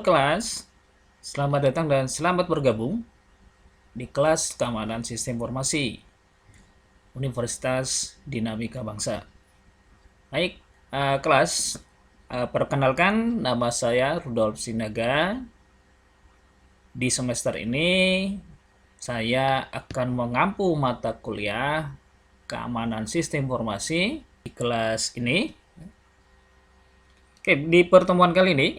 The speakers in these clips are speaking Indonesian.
kelas, selamat datang dan selamat bergabung di kelas Keamanan Sistem Informasi Universitas Dinamika Bangsa. Baik, kelas, perkenalkan nama saya Rudolf Sinaga. Di semester ini saya akan mengampu mata kuliah Keamanan Sistem Informasi di kelas ini. Oke, di pertemuan kali ini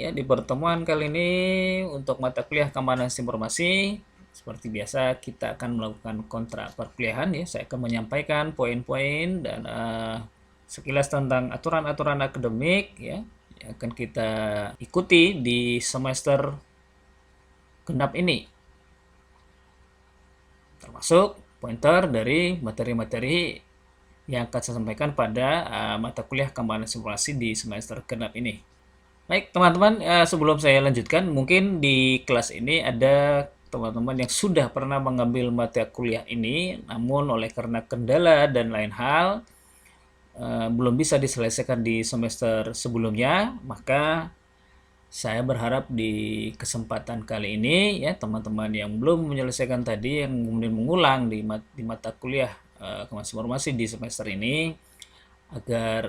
untuk mata kuliah Keamanan Sistem Informasi, seperti biasa kita akan melakukan kontrak perkuliahan ya. Saya akan menyampaikan poin-poin dan sekilas tentang aturan-aturan akademik ya yang akan kita ikuti di semester genap ini. Termasuk pointer dari materi-materi yang akan saya sampaikan pada mata kuliah Keamanan Informasi di semester genap ini. Baik teman-teman, sebelum saya lanjutkan, mungkin di kelas ini ada teman-teman yang sudah pernah mengambil mata kuliah ini, namun oleh karena kendala dan lain hal belum bisa diselesaikan di semester sebelumnya, maka saya berharap di kesempatan kali ini ya teman-teman yang belum menyelesaikan tadi, yang kemudian mengulang di mata kuliah Keamanan Informasi di semester ini, agar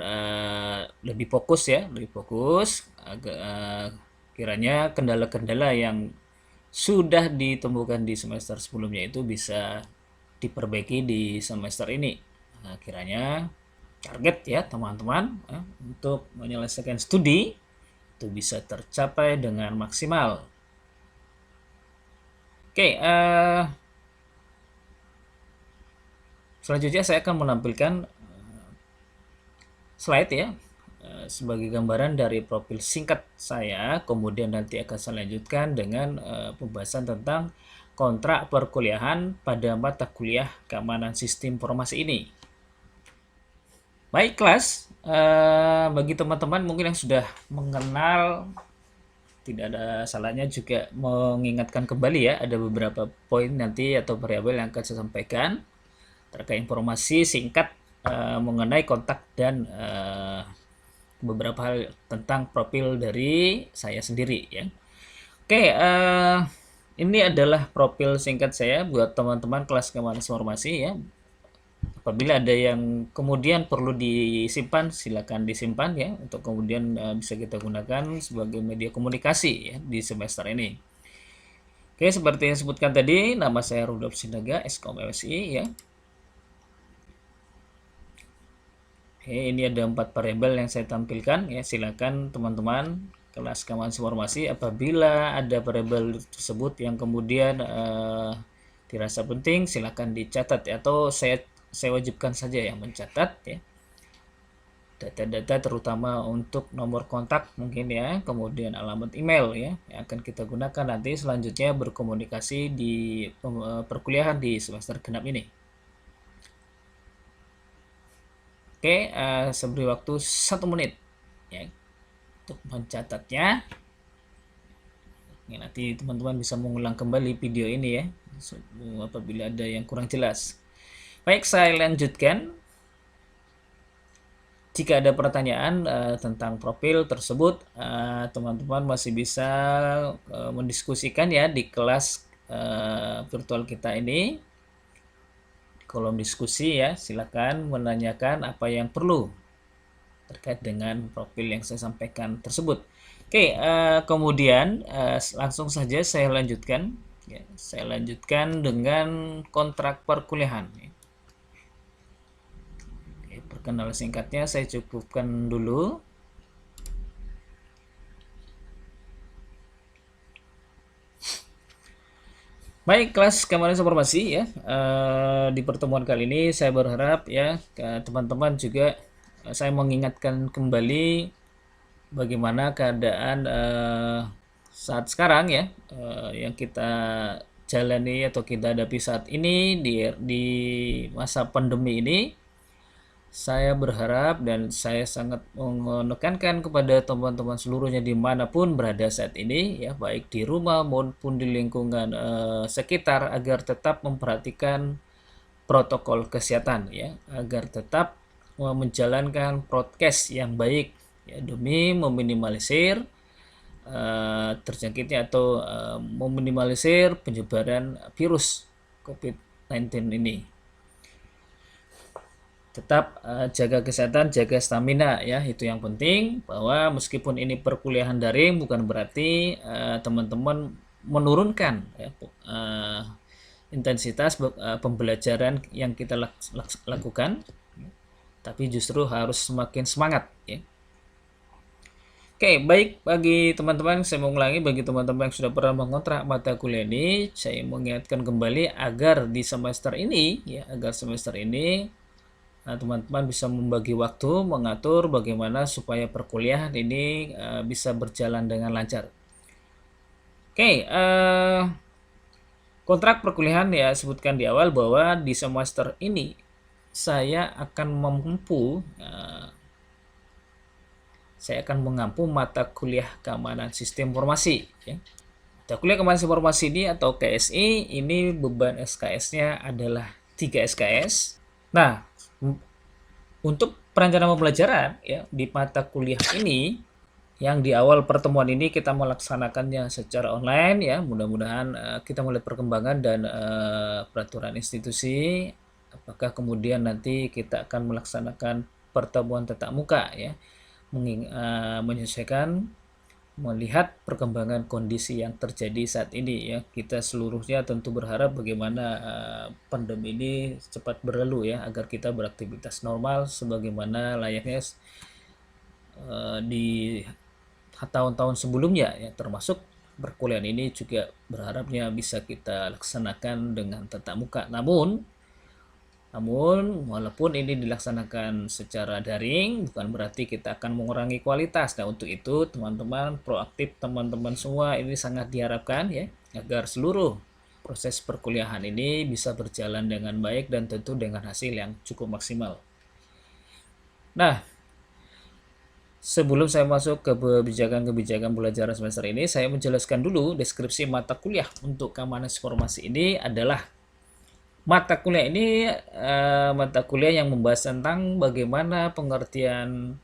lebih fokus agar kiranya kendala-kendala yang sudah ditemukan di semester sebelumnya itu bisa diperbaiki di semester ini. Nah, kiranya target ya teman-teman untuk menyelesaikan studi itu bisa tercapai dengan maksimal. Oke, selanjutnya saya akan menampilkan slide ya sebagai gambaran dari profil singkat saya, kemudian nanti akan saya lanjutkan dengan pembahasan tentang kontrak perkuliahan pada mata kuliah Keamanan Sistem Informasi ini. Baik kelas, bagi teman-teman mungkin yang sudah mengenal, tidak ada salahnya juga mengingatkan kembali ya, ada beberapa poin nanti atau variabel yang akan saya sampaikan terkait informasi singkat mengenai kontak dan beberapa hal tentang profil dari saya sendiri ya. Oke, ini adalah profil singkat saya buat teman-teman kelas Keamanan Informasi ya. Apabila ada yang kemudian perlu disimpan, silakan disimpan ya untuk kemudian bisa kita gunakan sebagai media komunikasi ya di semester ini. Oke, seperti yang disebutkan tadi, nama saya Rudolf Sinaga, Skom MSI ya. Oke, ini ada 4 variabel yang saya tampilkan ya. Silakan teman-teman kelas Keamanan Informasi apabila ada variabel tersebut yang kemudian dirasa penting, silakan dicatat ya, atau saya wajibkan saja yang mencatat ya. Data-data terutama untuk nomor kontak mungkin ya, kemudian alamat email ya yang akan kita gunakan nanti selanjutnya berkomunikasi di perkuliahan di semester genap ini. Oke, saya beri waktu 1 menit ya untuk mencatatnya. Ya, nanti teman-teman bisa mengulang kembali video ini ya apabila ada yang kurang jelas. Baik, saya lanjutkan. Jika ada pertanyaan tentang profil tersebut, teman-teman masih bisa mendiskusikan ya di kelas virtual kita ini. Kolom diskusi ya, silakan menanyakan apa yang perlu terkait dengan profil yang saya sampaikan tersebut. Oke, kemudian langsung saja saya lanjutkan ya, saya lanjutkan dengan kontrak perkuliahan ya. Oke, perkenalan singkatnya saya cukupkan dulu. Baik, kelas Keamanan Informasi ya. Di pertemuan kali ini saya berharap ya teman-teman juga saya mengingatkan kembali bagaimana keadaan saat sekarang ya yang kita jalani atau kita hadapi saat ini di masa pandemi ini. Saya berharap dan saya sangat menekankan kepada teman-teman seluruhnya dimanapun berada saat ini ya, baik di rumah maupun di lingkungan sekitar, agar tetap memperhatikan protokol kesehatan ya, agar tetap menjalankan prokes yang baik ya, demi meminimalisir terjangkitnya atau meminimalisir penyebaran virus COVID-19 ini. Tetap jaga kesehatan, jaga stamina ya, itu yang penting. Bahwa meskipun ini perkuliahan daring bukan berarti teman-teman menurunkan ya, intensitas pembelajaran yang kita lakukan, tapi justru harus semakin semangat ya. Oke, baik, bagi teman-teman, saya mau ulangi, bagi teman-teman yang sudah pernah mengontrak mata kuliah ini, saya mengingatkan kembali agar di semester ini ya, agar semester ini teman-teman bisa membagi waktu, mengatur bagaimana supaya perkuliahan ini bisa berjalan dengan lancar. Oke, kontrak perkuliahan ya sebutkan di awal bahwa di semester ini saya akan mengampu mata kuliah keamanan sistem informasi ya. Mata kuliah keamanan sistem informasi ini atau KSI ini beban SKS-nya adalah 3 SKS. Nah, untuk perencanaan pembelajaran ya di mata kuliah ini yang di awal pertemuan ini kita melaksanakannya secara online ya, mudah-mudahan kita melihat perkembangan dan peraturan institusi, apakah kemudian nanti kita akan melaksanakan pertemuan tatap muka ya, menyesuaikan melihat perkembangan kondisi yang terjadi saat ini ya. Kita seluruhnya tentu berharap bagaimana pandemi ini cepat berlalu ya, agar kita beraktivitas normal sebagaimana layaknya di tahun-tahun sebelumnya ya, termasuk perkuliahan ini juga berharapnya bisa kita laksanakan dengan tatap muka. Namun walaupun ini dilaksanakan secara daring bukan berarti kita akan mengurangi kualitas. Nah, untuk itu teman-teman proaktif, teman-teman semua ini sangat diharapkan ya, agar seluruh proses perkuliahan ini bisa berjalan dengan baik dan tentu dengan hasil yang cukup maksimal. Nah, sebelum saya masuk ke kebijakan-kebijakan pembelajaran semester ini, saya menjelaskan dulu deskripsi mata kuliah untuk keamanan informasi ini adalah mata kuliah ini mata kuliah yang membahas tentang bagaimana pengertian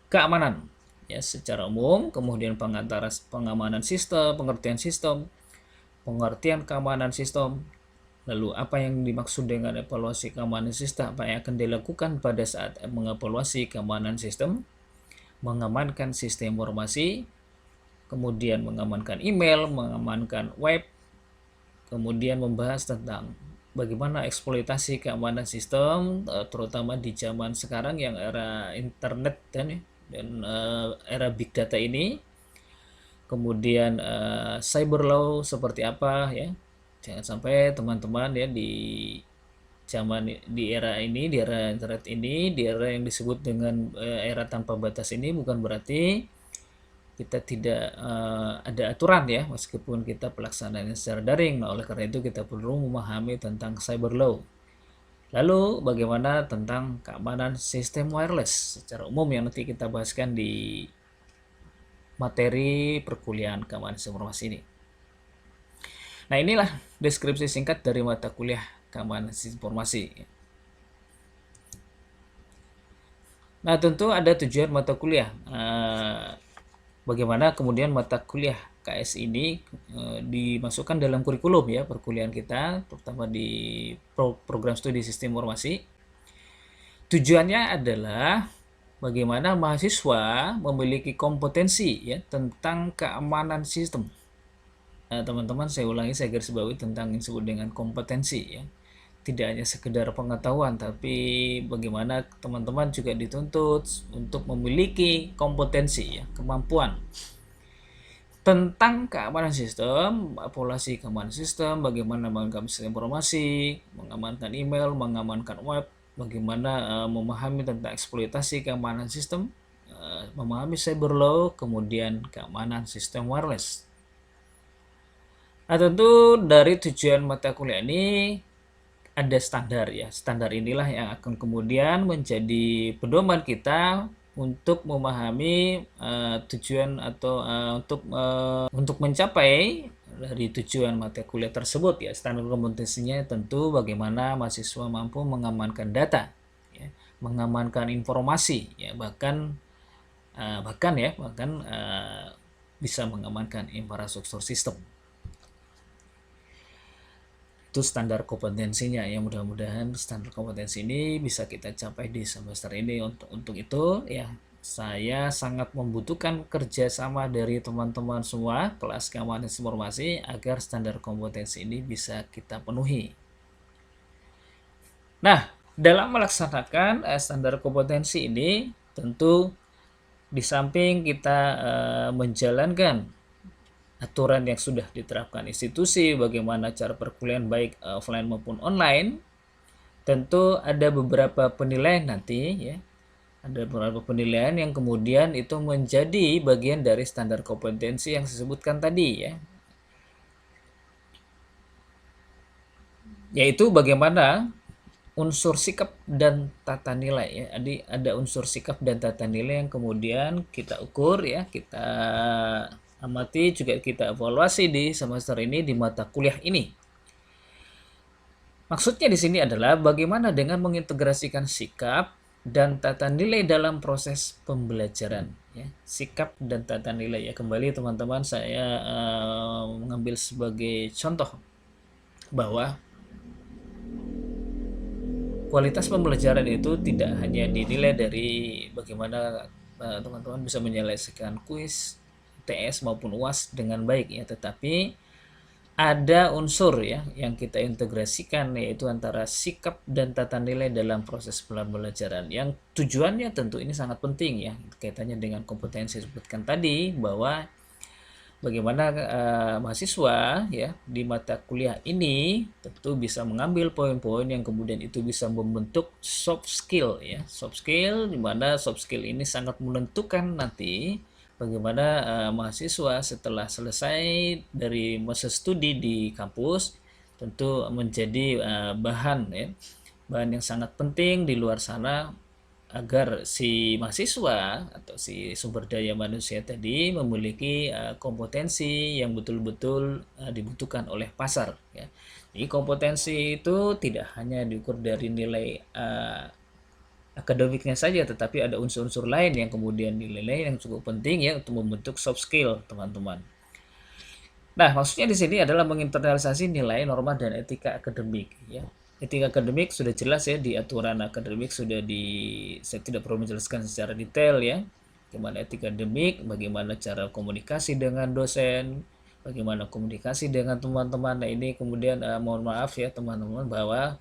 keamanan ya secara umum, kemudian pengamanan sistem, pengertian keamanan sistem, lalu apa yang dimaksud dengan evaluasi keamanan sistem, apa yang akan dilakukan pada saat mengevaluasi keamanan sistem, mengamankan sistem informasi, kemudian mengamankan email, mengamankan web, kemudian membahas tentang bagaimana eksploitasi keamanan sistem terutama di zaman sekarang yang era internet dan era big data ini. Kemudian cyber law seperti apa ya. Jangan sampai teman-teman ya di zaman di era ini, di era internet ini, di era yang disebut dengan era tanpa batas ini bukan berarti kita tidak ada aturan ya, meskipun kita pelaksanaannya secara daring. Nah, oleh karena itu kita perlu memahami tentang cyber law. Lalu bagaimana tentang keamanan sistem wireless secara umum yang nanti kita bahaskan di materi perkuliahan keamanan sistem informasi ini. Nah, inilah deskripsi singkat dari mata kuliah keamanan sistem informasi. Nah, tentu ada tujuan mata kuliah. Bagaimana kemudian mata kuliah KS ini dimasukkan dalam kurikulum ya perkuliahan kita, terutama di program studi sistem informasi. Tujuannya adalah bagaimana mahasiswa memiliki kompetensi ya tentang keamanan sistem. Nah, teman-teman, saya ulangi, saya garis bawahi tentang yang disebut dengan kompetensi ya. Tidak hanya sekedar pengetahuan, tapi bagaimana teman-teman juga dituntut untuk memiliki kompetensi ya, kemampuan tentang keamanan sistem, evaluasi keamanan sistem, bagaimana mengamankan sistem informasi, mengamankan email, mengamankan web, bagaimana memahami tentang eksploitasi keamanan sistem, memahami cyber law, kemudian keamanan sistem wireless. Nah, tentu dari tujuan mata kuliah ini ada standar ya. Standar inilah yang akan kemudian menjadi pedoman kita untuk memahami tujuan atau untuk mencapai dari tujuan mata kuliah tersebut ya. Standar kompetensinya tentu bagaimana mahasiswa mampu mengamankan data ya, mengamankan informasi ya, bahkan bisa mengamankan infrastruktur sistem. Itu standar kompetensinya ya, mudah-mudahan standar kompetensi ini bisa kita capai di semester ini. Untuk itu ya, saya sangat membutuhkan kerjasama dari teman-teman semua kelas keamanan informasi agar standar kompetensi ini bisa kita penuhi. Nah, dalam melaksanakan standar kompetensi ini tentu di samping kita menjalankan aturan yang sudah diterapkan institusi, bagaimana cara perkuliahan baik offline maupun online, tentu ada beberapa penilaian nanti ya. Ada beberapa penilaian yang kemudian itu menjadi bagian dari standar kompetensi yang saya sebutkan tadi ya. Yaitu bagaimana unsur sikap dan tata nilai ya. Jadi ada unsur sikap dan tata nilai yang kemudian kita ukur ya, kita amati, juga kita evaluasi di semester ini di mata kuliah ini. Maksudnya di sini adalah bagaimana dengan mengintegrasikan sikap dan tata nilai dalam proses pembelajaran ya. Sikap dan tata nilai ya, kembali teman-teman saya mengambil sebagai contoh bahwa kualitas pembelajaran itu tidak hanya dinilai dari bagaimana teman-teman bisa menyelesaikan kuis, TS maupun UAS dengan baik ya, tetapi ada unsur ya yang kita integrasikan, yaitu antara sikap dan tata nilai dalam proses pembelajaran, yang tujuannya tentu ini sangat penting ya, kaitannya dengan kompetensi disebutkan tadi, bahwa bagaimana mahasiswa ya di mata kuliah ini tentu bisa mengambil poin-poin yang kemudian itu bisa membentuk soft skill ya. Soft skill, di mana soft skill ini sangat menentukan nanti bagaimana mahasiswa setelah selesai dari masa studi di kampus tentu menjadi bahan ya, bahan yang sangat penting di luar sana, agar si mahasiswa atau si sumber daya manusia tadi memiliki kompetensi yang betul-betul dibutuhkan oleh pasar ya. Jadi kompetensi itu tidak hanya diukur dari nilai akademiknya saja, tetapi ada unsur-unsur lain yang kemudian dinilai yang cukup penting ya untuk membentuk soft skill, teman-teman. Nah, maksudnya di sini adalah menginternalisasi nilai, norma, dan etika akademik ya. Etika akademik sudah jelas ya, di aturan akademik sudah saya tidak perlu menjelaskan secara detail ya. Bagaimana etika akademik, bagaimana cara komunikasi dengan dosen, bagaimana komunikasi dengan teman-teman. Nah, ini kemudian mohon maaf ya teman-teman, bahwa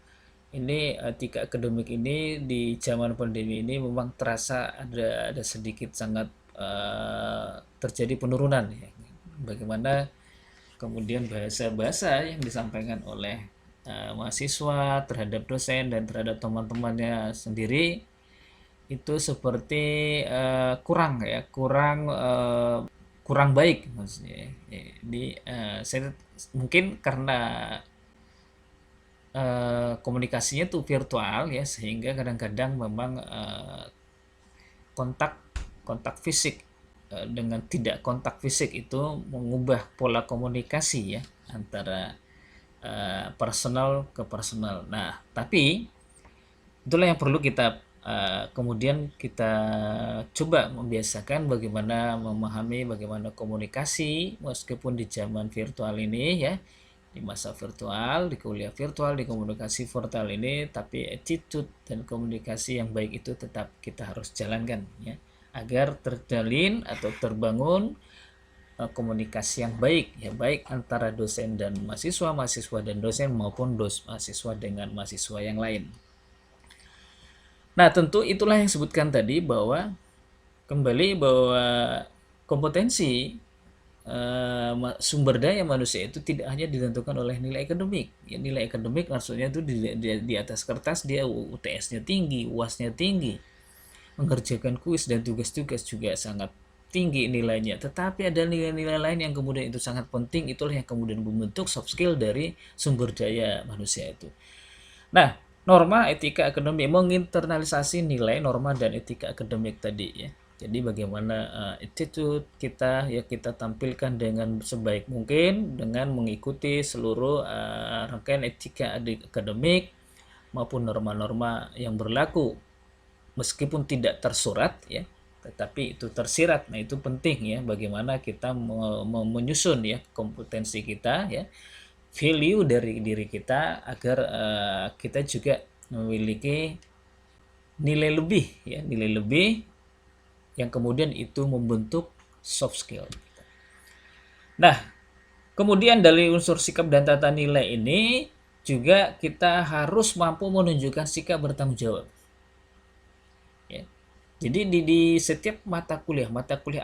ini etika akademik ini di zaman pandemi ini memang terasa ada sedikit sangat terjadi penurunan ya. Bagaimana kemudian bahasa-bahasa yang disampaikan oleh mahasiswa terhadap dosen dan terhadap teman-temannya sendiri itu seperti kurang ya, kurang baik maksudnya. Jadi saya mungkin karena komunikasinya tuh virtual ya, sehingga kadang-kadang memang kontak fisik dengan tidak kontak fisik itu mengubah pola komunikasi ya antara personal ke personal. Nah, tapi itulah yang perlu kita kemudian kita coba membiasakan bagaimana memahami bagaimana komunikasi meskipun di zaman virtual ini ya, di masa virtual, di kuliah virtual, di komunikasi virtual ini, tapi attitude dan komunikasi yang baik itu tetap kita harus jalankan ya, agar terjalin atau terbangun komunikasi yang baik ya, baik antara dosen dan mahasiswa, mahasiswa dan dosen, maupun mahasiswa dengan mahasiswa yang lain. Nah, tentu itulah yang disebutkan tadi, bahwa kembali bahwa kompetensi sumber daya manusia itu tidak hanya ditentukan oleh nilai akademik ya. Nilai akademik maksudnya itu di atas kertas dia UTS-nya tinggi, UAS-nya tinggi, mengerjakan kuis dan tugas-tugas juga sangat tinggi nilainya, tetapi ada nilai-nilai lain yang kemudian itu sangat penting, itulah yang kemudian membentuk soft skill dari sumber daya manusia itu. Nah, norma etika akademik, menginternalisasi nilai, norma, dan etika akademik tadi ya. Jadi bagaimana attitude kita ya kita tampilkan dengan sebaik mungkin dengan mengikuti seluruh rangkaian etika akademik maupun norma-norma yang berlaku, meskipun tidak tersurat ya, tetapi itu tersirat. Nah, itu penting ya, bagaimana kita menyusun ya kompetensi kita ya, value dari diri kita agar kita juga memiliki nilai lebih ya, nilai lebih yang kemudian itu membentuk soft skill. Nah, kemudian dari unsur sikap dan tata nilai ini juga kita harus mampu menunjukkan sikap bertanggung jawab. Ya. Jadi di setiap mata kuliah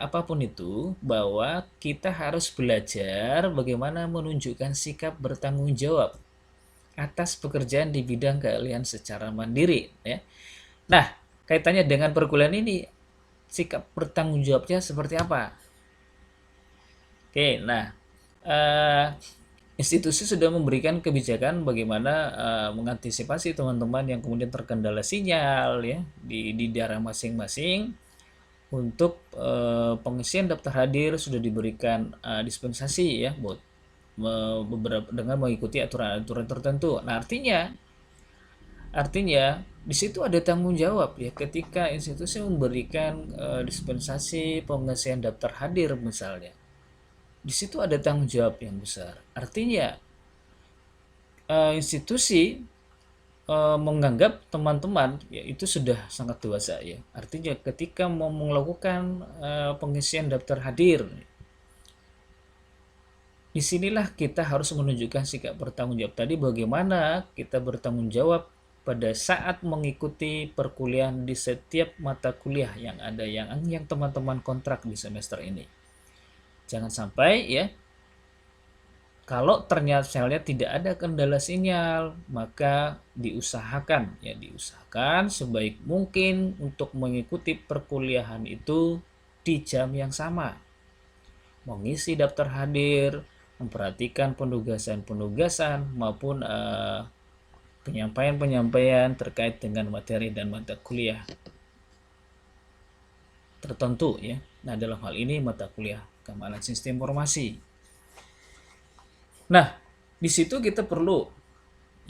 apapun itu, bahwa kita harus belajar bagaimana menunjukkan sikap bertanggung jawab atas pekerjaan di bidang keahlian secara mandiri. Ya. Nah, kaitannya dengan perkuliahan ini, sikap bertanggung jawabnya seperti apa? Oke, nah, institusi sudah memberikan kebijakan bagaimana mengantisipasi teman-teman yang kemudian terkendala sinyal ya di daerah masing-masing. Untuk pengisian daftar hadir sudah diberikan dispensasi ya buat beberapa dengan mengikuti aturan-aturan tertentu. Nah, artinya di situ ada tanggung jawab ya ketika institusi memberikan dispensasi pengisian daftar hadir misalnya. Di situ ada tanggung jawab yang besar. Artinya institusi menganggap teman-teman ya itu sudah sangat dewasa ya. Artinya ketika mau melakukan pengisian daftar hadir, disinilah kita harus menunjukkan sikap bertanggung jawab. Tadi bagaimana kita bertanggung jawab pada saat mengikuti perkuliahan di setiap mata kuliah yang ada yang teman-teman kontrak di semester ini. Jangan sampai ya, kalau ternyata misalnya tidak ada kendala sinyal, maka diusahakan sebaik mungkin untuk mengikuti perkuliahan itu di jam yang sama. Mengisi daftar hadir, memperhatikan penugasan-penugasan maupun penyampaian-penyampaian terkait dengan materi dan mata kuliah tertentu ya. Nah, dalam hal ini mata kuliah keamanan sistem informasi. Nah, di situ kita perlu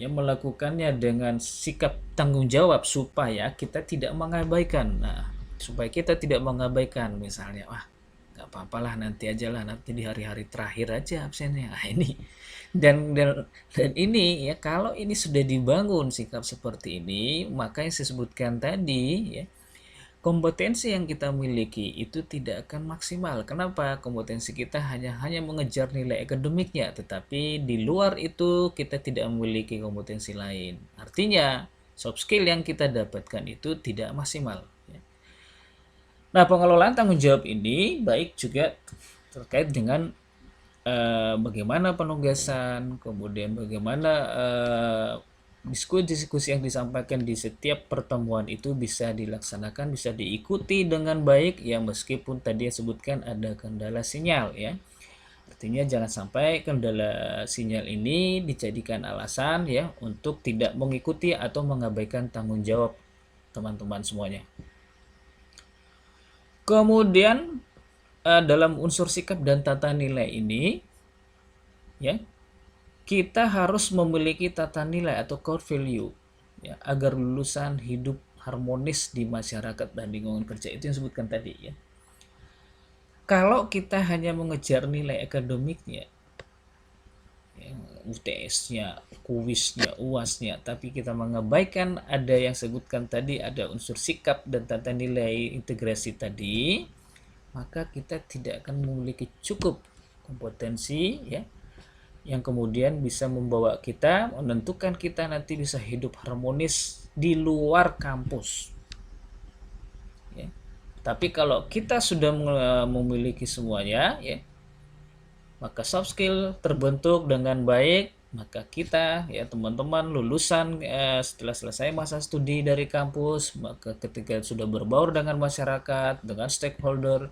ya melakukannya dengan sikap tanggung jawab supaya kita tidak mengabaikan. Nah, supaya kita tidak mengabaikan misalnya, wah nggak apa-apalah nanti aja lah, nanti di hari-hari terakhir aja absennya. Nah, ini dan ini ya, kalau ini sudah dibangun sikap seperti ini, maka yang saya sebutkan tadi ya, kompetensi yang kita miliki itu tidak akan maksimal. Kenapa? Kompetensi kita hanya mengejar nilai akademiknya, tetapi di luar itu kita tidak memiliki kompetensi lain. Artinya, soft skill yang kita dapatkan itu tidak maksimal. Nah, pengelolaan tanggung jawab ini baik juga terkait dengan bagaimana penugasan, kemudian bagaimana diskusi yang disampaikan di setiap pertemuan itu bisa dilaksanakan, bisa diikuti dengan baik ya, meskipun tadi yang sebutkan ada kendala sinyal ya. Artinya jangan sampai kendala sinyal ini dijadikan alasan ya untuk tidak mengikuti atau mengabaikan tanggung jawab teman-teman semuanya. Kemudian dalam unsur sikap dan tata nilai ini ya, kita harus memiliki tata nilai atau core value ya, agar lulusan hidup harmonis di masyarakat dan lingkungan kerja. Itu yang sebutkan tadi ya. Kalau kita hanya mengejar nilai akademiknya ya, UTS-nya, kuisnya, UAS-nya, tapi kita mengabaikan ada yang sebutkan tadi, ada unsur sikap dan tata nilai integrasi tadi, maka kita tidak akan memiliki cukup kompetensi ya, yang kemudian bisa membawa kita, menentukan kita nanti bisa hidup harmonis di luar kampus ya. Tapi kalau kita sudah memiliki semuanya ya, maka soft skill terbentuk dengan baik, maka kita ya teman-teman lulusan setelah selesai masa studi dari kampus, maka ketika sudah berbaur dengan masyarakat, dengan stakeholder,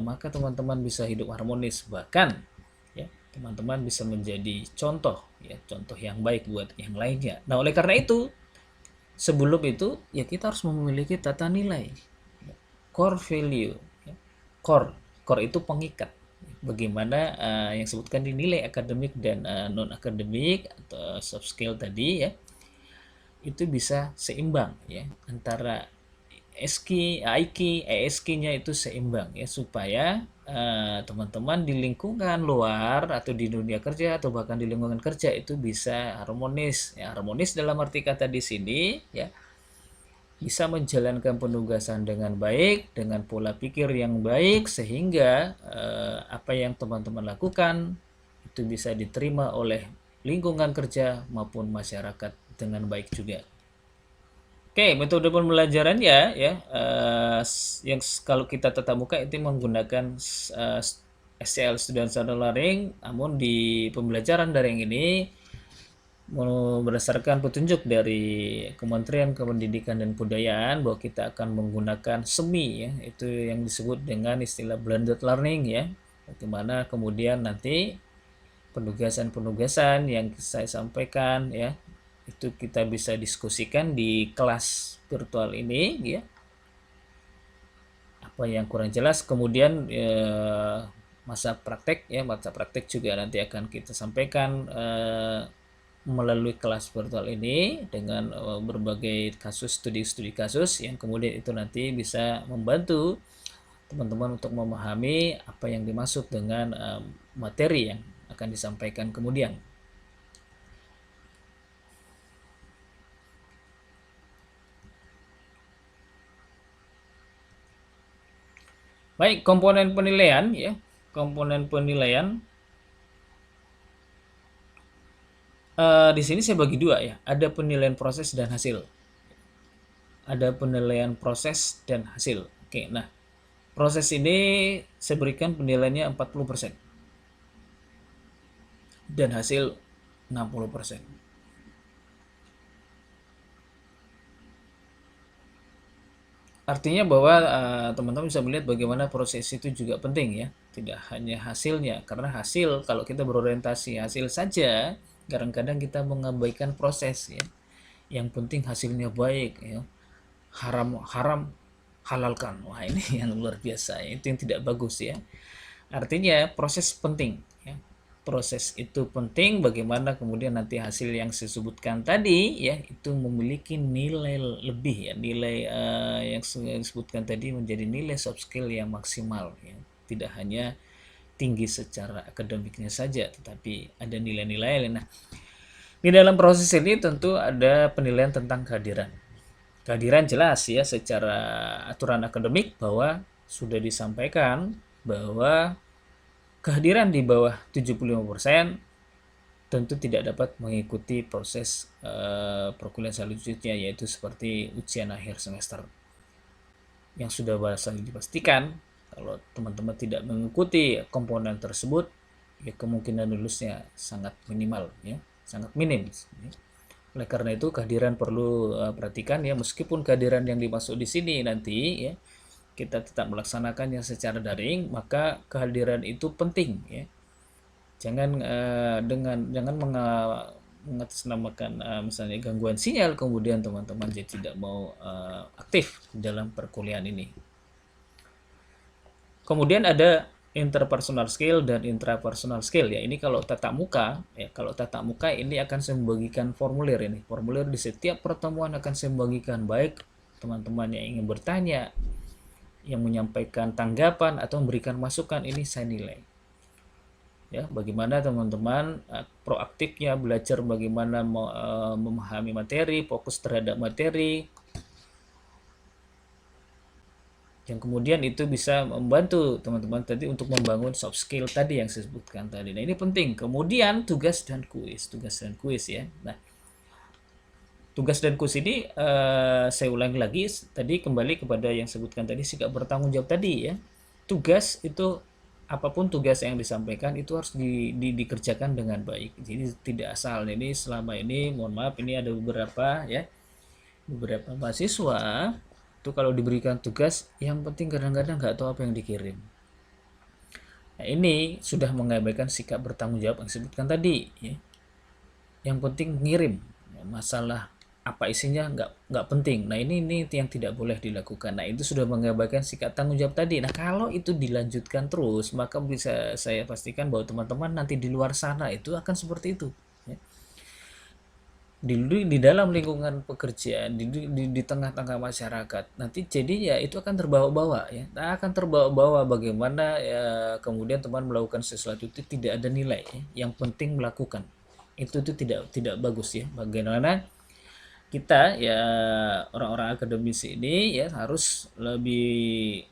maka teman-teman bisa hidup harmonis, bahkan teman-teman bisa menjadi contoh ya, contoh yang baik buat yang lainnya. Nah, oleh karena itu sebelum itu ya kita harus memiliki tata nilai, core value. Core itu pengikat. Bagaimana yang sebutkan di nilai akademik dan non akademik atau soft skill tadi ya, itu bisa seimbang ya antara ESG, AIQ, ESG-nya itu seimbang ya, supaya teman-teman di lingkungan luar atau di dunia kerja atau bahkan di lingkungan kerja itu bisa harmonis ya. Harmonis dalam arti kata di sini ya, bisa menjalankan penugasan dengan baik, dengan pola pikir yang baik, sehingga apa yang teman-teman lakukan itu bisa diterima oleh lingkungan kerja maupun masyarakat dengan baik juga. Oke, metode pembelajarannya ya, yang kalau kita tatap muka itu menggunakan SCL Student Centered Learning, namun di pembelajaran daring ini berdasarkan petunjuk dari Kementerian Pendidikan dan Kebudayaan bahwa kita akan menggunakan semi ya, itu yang disebut dengan istilah blended learning ya, bagaimana kemudian nanti penugasan-penugasan yang saya sampaikan ya itu kita bisa diskusikan di kelas virtual ini ya, apa yang kurang jelas kemudian masa praktek ya, masa praktek juga nanti akan kita sampaikan melalui kelas virtual ini dengan berbagai kasus, studi kasus yang kemudian itu nanti bisa membantu teman-teman untuk memahami apa yang dimaksud dengan materi yang akan disampaikan kemudian. Baik, komponen penilaian ya. Komponen penilaian di sini saya bagi dua ya. Ada penilaian proses dan hasil. Ada penilaian proses dan hasil. Oke, nah proses ini saya berikan penilaiannya 40% dan hasil 60%. Artinya bahwa teman-teman bisa melihat bagaimana proses itu juga penting ya, tidak hanya hasilnya. Karena hasil kalau kita berorientasi hasil saja, kadang-kadang kita mengabaikan proses ya. Yang penting hasilnya baik ya. Haram halalkan. Wah, ini yang luar biasa ya. Itu yang tidak bagus ya. Artinya proses penting ya. Proses itu penting, bagaimana kemudian nanti hasil yang saya sebutkan tadi ya itu memiliki nilai lebih ya, nilai yang saya sebutkan tadi menjadi nilai soft skill yang maksimal ya. Tidak hanya tinggi secara akademiknya saja, tetapi ada nilai-nilai lain. Nah, di dalam proses ini tentu ada penilaian tentang kehadiran. Kehadiran jelas ya, secara aturan akademik bahwa sudah disampaikan bahwa kehadiran di bawah 75% tentu tidak dapat mengikuti proses perkuliahan selanjutnya, yaitu seperti ujian akhir semester. Yang sudah bahasa dipastikan, kalau teman-teman tidak mengikuti komponen tersebut, ya kemungkinan lulusnya sangat minimal, ya, sangat minim. Ya. Oleh karena itu kehadiran perlu perhatikan ya, meskipun kehadiran yang dimaksud di sini nanti ya kita tetap melaksanakannya secara daring, maka kehadiran itu penting ya. Jangan mengatasnamakan misalnya gangguan sinyal kemudian teman-teman jadi tidak mau aktif dalam perkuliahan ini. Kemudian ada interpersonal skill dan intrapersonal skill ya. Ini kalau tatap muka ya, kalau tatap muka ini akan saya membagikan formulir ini. Formulir di setiap pertemuan akan saya bagikan, baik teman-teman yang ingin bertanya, yang menyampaikan tanggapan atau memberikan masukan, ini saya nilai. Ya, bagaimana teman-teman proaktifnya belajar bagaimana memahami materi, fokus terhadap materi, yang kemudian itu bisa membantu teman-teman tadi untuk membangun soft skill tadi yang saya sebutkan tadi. Nah, ini penting. Kemudian tugas dan kuis ya. Nah, tugas dan kuis ini saya ulangi lagi tadi, kembali kepada yang sebutkan tadi, sikap bertanggung jawab tadi ya. Tugas itu, apapun tugas yang disampaikan itu harus dikerjakan dengan baik. Jadi tidak asal. Ini selama ini mohon maaf, ini ada beberapa mahasiswa itu kalau diberikan tugas yang penting kadang-kadang nggak tahu apa yang dikirim. Nah, ini sudah mengabaikan sikap bertanggung jawab yang disebutkan tadi ya. Yang penting ngirim, masalah apa isinya nggak penting. Nah, ini yang tidak boleh dilakukan. Nah, itu sudah mengabaikan sikap tanggung jawab tadi. Nah, kalau itu dilanjutkan terus, maka bisa saya pastikan bahwa teman-teman nanti di luar sana itu akan seperti itu ya. di dalam lingkungan pekerjaan, di tengah-tengah masyarakat, nanti jadi ya itu akan terbawa-bawa ya. Nah, akan terbawa-bawa bagaimana ya kemudian teman melakukan sesuatu itu tidak ada nilai ya. Yang penting melakukan. Itu tidak bagus ya. Bagaimana kita ya orang-orang akademis ini ya harus lebih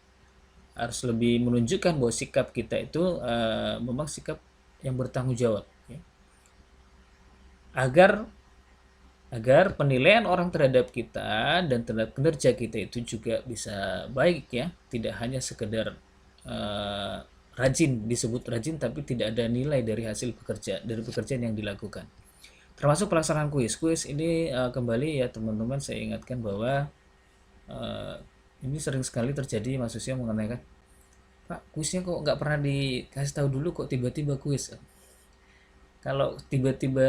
menunjukkan bahwa sikap kita itu memang sikap yang bertanggung jawab ya. Agar agar penilaian orang terhadap kita dan terhadap kinerja kita itu juga bisa baik ya, tidak hanya sekedar eh, rajin, disebut rajin tapi tidak ada nilai dari hasil pekerjaan yang dilakukan, termasuk pelaksanaan kuis ini. Kembali ya teman-teman, saya ingatkan bahwa eh, ini sering sekali terjadi mahasiswa mengenai, Pak, kuisnya kok nggak pernah dikasih tahu dulu, kok tiba-tiba kuis. Kalau tiba-tiba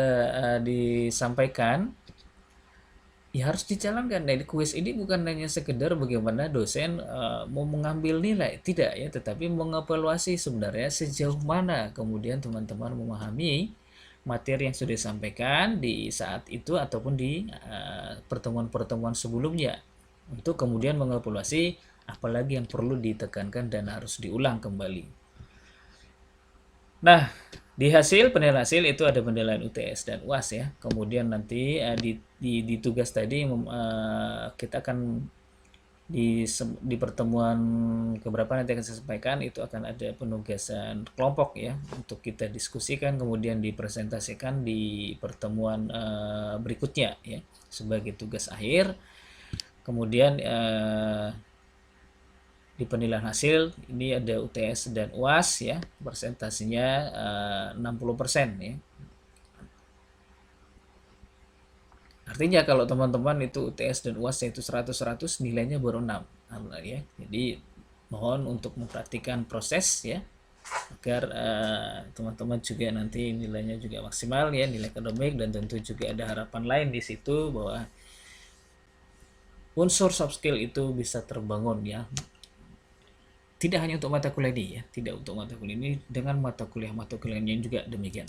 disampaikan, ya harus dijalankan. Dari kuis ini bukan hanya sekedar bagaimana dosen mau mengambil nilai, tidak ya, tetapi mengevaluasi sebenarnya sejauh mana kemudian teman-teman memahami materi yang sudah disampaikan di saat itu ataupun di pertemuan-pertemuan sebelumnya, untuk kemudian mengevaluasi apalagi yang perlu ditekankan dan harus diulang kembali. Nah, di penilaian hasil itu ada penilaian UTS dan UAS ya. Kemudian nanti di tugas tadi kita akan di pertemuan keberapa nanti akan saya sampaikan, itu akan ada penugasan kelompok ya untuk kita diskusikan kemudian dipresentasikan di pertemuan berikutnya ya sebagai tugas akhir. Kemudian di penilaian hasil ini ada UTS dan UAS ya, persentasinya 60% ya. Artinya kalau teman-teman itu UTS dan UAS itu 100-100, nilainya baru 6 ya. Jadi mohon untuk memperhatikan proses ya, agar teman-teman juga nanti nilainya juga maksimal ya, nilai akademik, dan tentu juga ada harapan lain di situ bahwa unsur soft skill itu bisa terbangun ya. Tidak hanya untuk mata kuliah ini ya, tidak untuk mata kuliah ini, dengan mata kuliah yang juga demikian.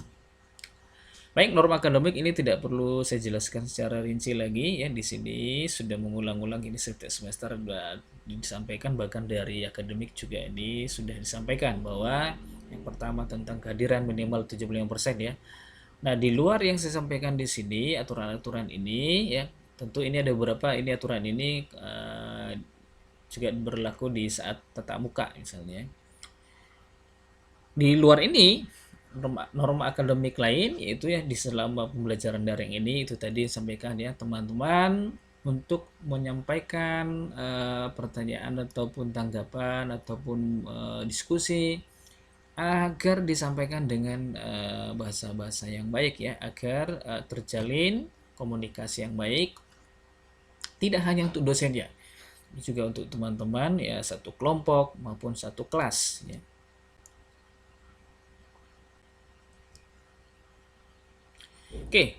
Baik, norma akademik ini tidak perlu saya jelaskan secara rinci lagi ya, di sini sudah mengulang-ulang ini setiap semester sudah disampaikan, bahkan dari akademik juga ini sudah disampaikan bahwa yang pertama tentang kehadiran minimal 75% ya. Nah, di luar yang saya sampaikan di sini aturan-aturan ini ya, tentu ini ada beberapa, ini aturan ini juga berlaku di saat tatap muka misalnya. Di luar ini norma akademik lain yaitu ya di selama pembelajaran daring ini, itu tadi sampaikan ya teman-teman, untuk menyampaikan pertanyaan ataupun tanggapan ataupun diskusi agar disampaikan dengan bahasa-bahasa yang baik ya, agar terjalin komunikasi yang baik, tidak hanya untuk dosennya, juga untuk teman-teman ya, satu kelompok maupun satu kelas ya. Oke,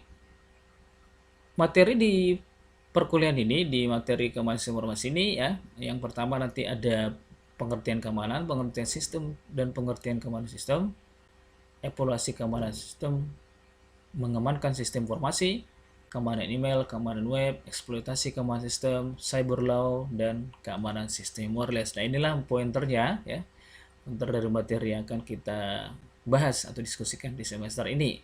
materi di perkuliahan ini, di materi keamanan informasi ini ya, yang pertama nanti ada pengertian keamanan, pengertian sistem dan pengertian keamanan sistem, evaluasi keamanan sistem, mengamankan sistem informasi, keamanan email, keamanan web, eksploitasi keamanan sistem, cyber law, dan keamanan sistem wireless. Nah, inilah pointernya ya, pointer dari materi yang akan kita bahas atau diskusikan di semester ini.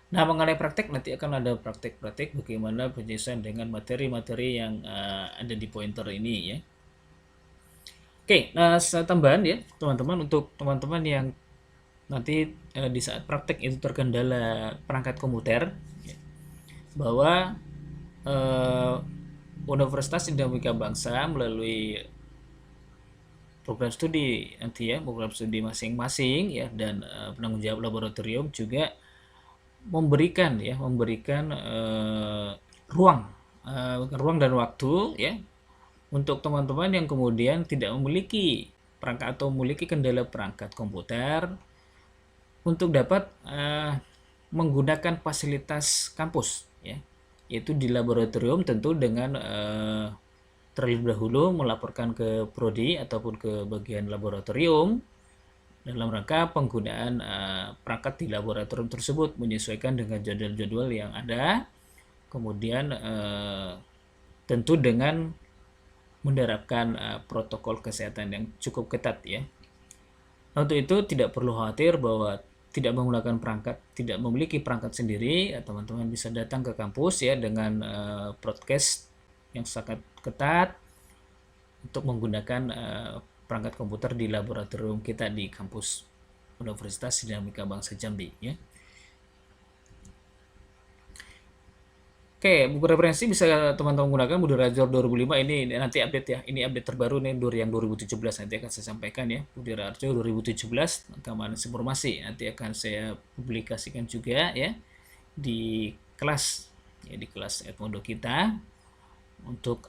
Nah, mengenai praktek, nanti akan ada praktek-praktek bagaimana penyesuaian dengan materi-materi yang ada di pointer ini ya. Oke, nah tambahan ya teman-teman, untuk teman-teman yang nanti di saat praktek itu terkendala perangkat komputer ya, bahwa Universitas Indonesia Bangsa melalui program studi nanti ya, program studi masing-masing ya, dan penanggung jawab laboratorium juga memberikan ruang dan waktu ya untuk teman-teman yang kemudian tidak memiliki perangkat atau memiliki kendala perangkat komputer untuk dapat menggunakan fasilitas kampus ya, yaitu di laboratorium, tentu dengan terlebih dahulu melaporkan ke prodi ataupun ke bagian laboratorium dalam rangka penggunaan perangkat di laboratorium tersebut menyesuaikan dengan jadwal-jadwal yang ada kemudian tentu dengan menerapkan protokol kesehatan yang cukup ketat ya. Untuk itu tidak perlu khawatir bahwa tidak menggunakan perangkat, tidak memiliki perangkat sendiri, teman-teman bisa datang ke kampus ya dengan broadcast yang sangat ketat untuk menggunakan perangkat komputer di laboratorium kita di kampus Universitas Dinamika Bangsa Jambi ya. Oke, buku referensi bisa teman-teman gunakan Budi Rajo 2005 ini nanti update ya. Ini update terbaru nih yang 2017 nanti akan saya sampaikan ya. Budi Rajo 2017 keamanan informasi nanti akan saya publikasikan juga ya di kelas ya, di kelas Edmodo kita untuk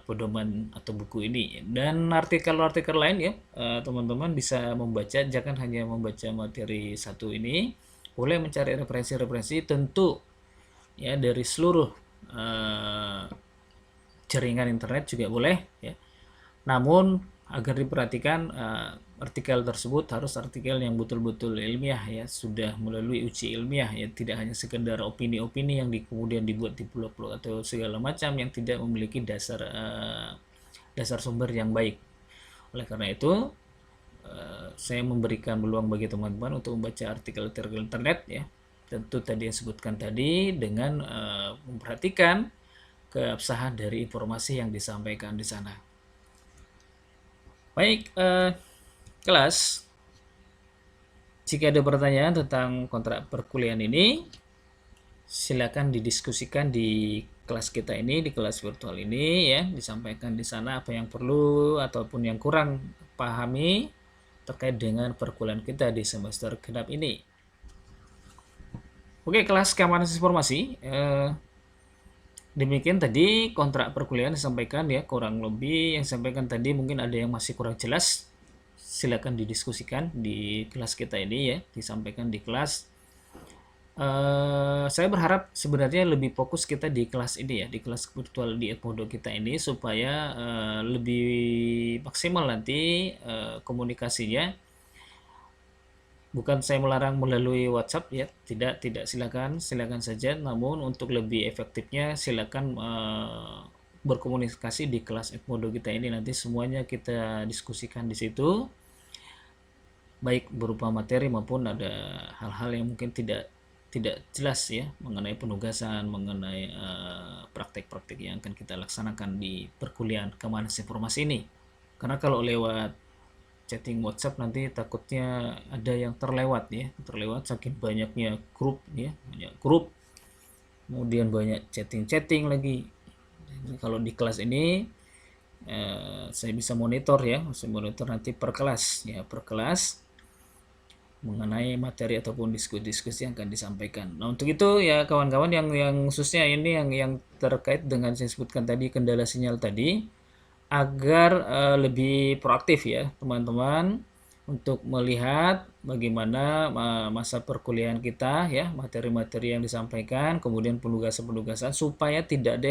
pedoman atau buku ini. Dan artikel-artikel lain ya, teman-teman bisa membaca, jangan hanya membaca materi satu ini, boleh mencari referensi-referensi tentu ya dari seluruh jaringan internet juga boleh ya. Namun agar diperhatikan artikel tersebut harus artikel yang betul-betul ilmiah ya, sudah melalui uji ilmiah ya, tidak hanya sekedar opini-opini yang kemudian dibuat di blog-blog atau segala macam yang tidak memiliki dasar sumber yang baik. Oleh karena itu saya memberikan peluang bagi teman-teman untuk membaca artikel-artikel internet ya, tentu tadi yang sebutkan tadi dengan memperhatikan keabsahan dari informasi yang disampaikan di sana. Baik, kelas, jika ada pertanyaan tentang kontrak perkuliahan ini, silakan didiskusikan di kelas kita ini, di kelas virtual ini ya, disampaikan di sana apa yang perlu ataupun yang kurang pahami terkait dengan perkuliahan kita di semester genap ini. Oke, kelas keamanan informasi. Demikian tadi kontrak perkuliahan disampaikan ya, kurang lebih yang disampaikan tadi mungkin ada yang masih kurang jelas. Silakan didiskusikan di kelas kita ini ya, disampaikan di kelas. Saya berharap sebenarnya lebih fokus kita di kelas ini ya, di kelas virtual di Edmodo kita ini supaya lebih maksimal nanti komunikasinya. Bukan saya melarang melalui WhatsApp ya, tidak silakan saja, namun untuk lebih efektifnya silakan berkomunikasi di kelas Edmodo kita ini, nanti semuanya kita diskusikan di situ, baik berupa materi maupun ada hal-hal yang mungkin tidak jelas ya mengenai penugasan, mengenai praktek-praktek yang akan kita laksanakan di perkuliahan keamanan informasi ini. Karena kalau lewat chatting WhatsApp nanti takutnya ada yang terlewat ya, saking banyaknya grup ya, banyak grup, kemudian banyak chatting lagi. Jadi kalau di kelas ini saya bisa monitor ya, nanti per kelas mengenai materi ataupun diskusi yang akan disampaikan. Nah untuk itu ya kawan-kawan yang khususnya ini yang terkait dengan saya sebutkan tadi kendala sinyal tadi, agar lebih proaktif ya teman-teman untuk melihat bagaimana masa perkuliahan kita ya, materi-materi yang disampaikan, kemudian penugasan-penugasan supaya tidak ada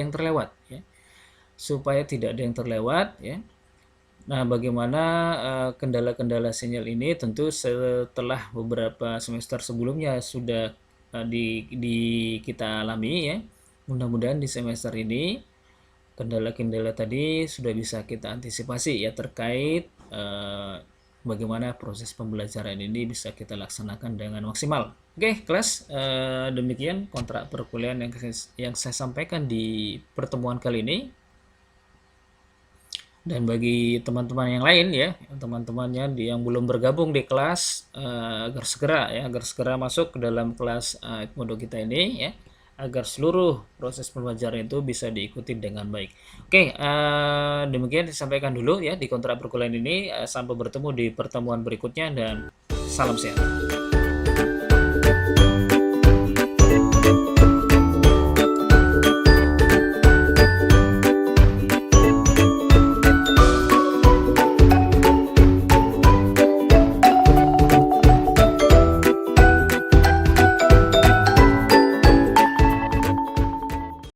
yang terlewat ya. Nah, bagaimana kendala-kendala sinyal ini tentu setelah beberapa semester sebelumnya sudah kita alami ya. Mudah-mudahan di semester ini kendala-kendala tadi sudah bisa kita antisipasi ya, terkait bagaimana proses pembelajaran ini bisa kita laksanakan dengan maksimal. Oke, kelas, demikian kontrak perkuliahan yang saya sampaikan di pertemuan kali ini. Dan bagi teman-teman yang lain ya, teman-temannya yang belum bergabung di kelas, agar segera masuk ke dalam kelas Edmodo kita ini ya, agar seluruh proses pembelajaran itu bisa diikuti dengan baik. Oke, demikian disampaikan dulu ya di kontrak perkuliahan ini. Sampai bertemu di pertemuan berikutnya dan salam sehat.